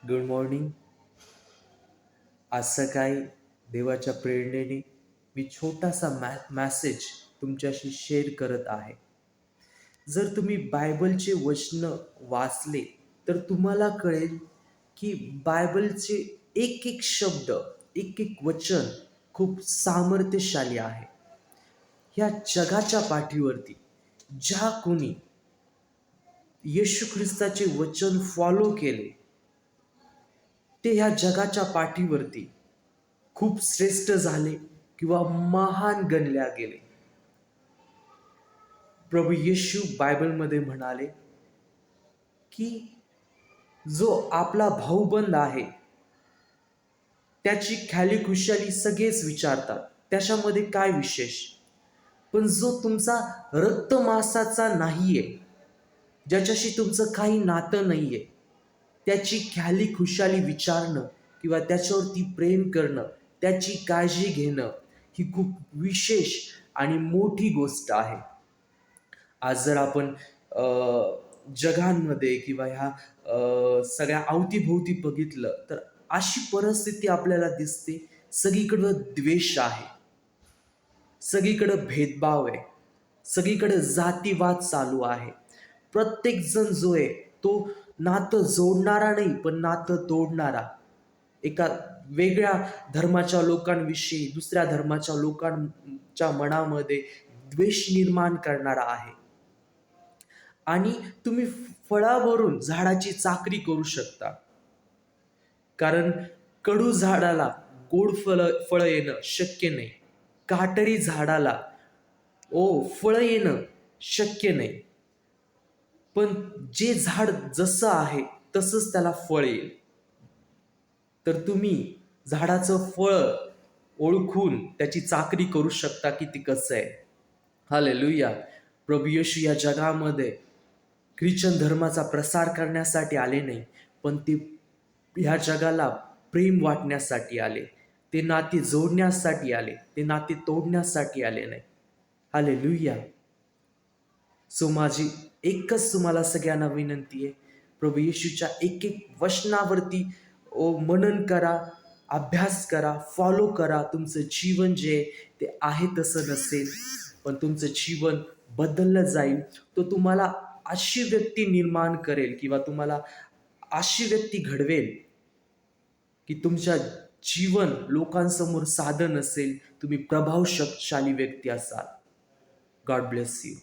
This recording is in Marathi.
Good morning. आज सकाळी देवाच्या प्रेरणेने मी छोटासा मॅसेज तुमच्याशी शेअर करत आहे. जर तुम्ही बायबलचे वचन वाचले तर तुम्हाला कळेल की बायबलचे एक एक शब्द, एक एक वचन खूप सामर्थ्यशाली आहे. ह्या जगाच्या पाठीवरती ज्या कोणी येशू ख्रिस्ताचे वचन फॉलो केले ते ह्या जगाच्या पाठीवरती खूप श्रेष्ठ झाले किंवा महान गणल्या गेले. प्रभू येशू बायबलमध्ये म्हणाले की जो आपला भाऊबंद आहे त्याची ख्याली खुशाली सगळेच विचारतात, त्याच्यामध्ये काय विशेष. पण जो तुमचा रक्त मांसाचा नाहीये, ज्याच्याशी तुमचं काही नातं नाहीये, त्याची ख्याली खुशाली विचारणं किंवा त्याच्यावरती प्रेम करणं, त्याची काळजी घेणं ही खूप विशेष आणि मोठी गोष्ट आहे. आज जर आपण जगांमध्ये किंवा ह्या सगळ्या अवतीभोवती बघितलं तर अशी परिस्थिती आपल्याला दिसते. सगळीकडं द्वेष आहे, सगळीकडं भेदभाव आहे, सगळीकडे जातीवाद चालू आहे. प्रत्येक जण जो आहे तो नातं जोडणारा नाही पण नातं तोडणारा, एका वेगळ्या धर्माच्या लोकांविषयी दुसऱ्या धर्माच्या लोकांच्या मनामध्ये द्वेष निर्माण करणारा आहे. आणि तुम्ही फळावरून झाडाची चाकरी करू शकता, कारण कडू झाडाला गोड फळ येणं शक्य नाही, काटेरी झाडाला फळ येणं शक्य नाही. पण जे झाड जसं आहे तसंच त्याला फळ येईल. तर तुम्ही झाडाचं फळ ओळखून त्याची चाकरी करू शकता की ती कसं आहे. हालेलुया. प्रभू येशू या जगामध्ये ख्रिश्चन धर्माचा प्रसार करण्यासाठी आले नाही, पण ते ह्या जगाला प्रेम वाटण्यासाठी आले. ते नाते जोडण्यासाठी आले, ते नाते तोडण्यासाठी आले नाही. हालेलुया. सो माझी एकच तुम्हाला सगळ्यांना विनंती आहे, प्रभू येशूच्या एक एक वचनावरती मनन करा, अभ्यास करा, फॉलो करा. तुमचं जीवन जे ते आहे तसं नसेल, पण तुमचं जीवन बदललं जाईल. तो तुम्हाला अशी व्यक्ती निर्माण करेल किंवा तुम्हाला अशी व्यक्ती घडवेल की तुमच्या जीवन लोकांसमोर साधं नसेल, तुम्ही प्रभावशाली व्यक्ती असाल. God bless you.